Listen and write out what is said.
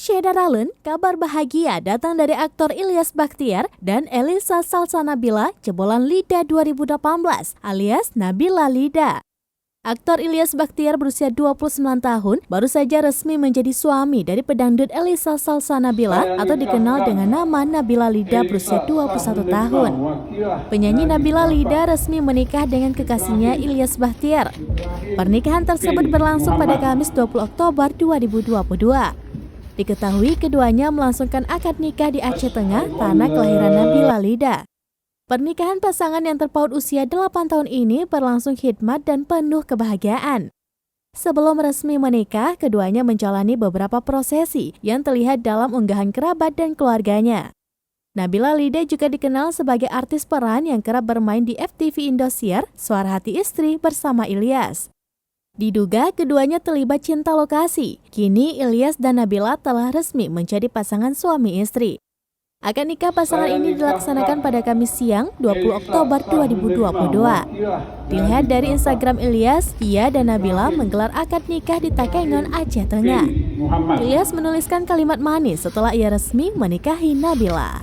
Syedaralun, kabar bahagia datang dari aktor Ilyas Bachtiar dan Elisa Salsanabila jebolan Lida 2018 alias Nabila Lida. Aktor Ilyas Bachtiar berusia 29 tahun baru saja resmi menjadi suami dari pedangdut Elisa Salsanabila atau dikenal dengan nama Nabila Lida berusia 21 tahun. Penyanyi Nabila Lida resmi menikah dengan kekasihnya Ilyas Bachtiar. Pernikahan tersebut berlangsung pada Kamis 20 Oktober 2022. Diketahui keduanya melangsungkan akad nikah di Aceh Tengah, tanah kelahiran Nabila Lida. Pernikahan pasangan yang terpaut usia 8 tahun ini berlangsung khidmat dan penuh kebahagiaan. Sebelum resmi menikah, keduanya menjalani beberapa prosesi yang terlihat dalam unggahan kerabat dan keluarganya. Nabila Lida juga dikenal sebagai artis peran yang kerap bermain di FTV Indosiar, Suara Hati Istri bersama Ilyas. Diduga keduanya terlibat cinta lokasi. Kini Ilyas dan Nabila telah resmi menjadi pasangan suami istri. Akad nikah pasangan ini dilaksanakan pada Kamis siang 20 Oktober 2022. Dilihat dari Instagram Ilyas, ia dan Nabila menggelar akad nikah di Takengon, Aceh Tengah. Ilyas menuliskan kalimat manis setelah ia resmi menikahi Nabila.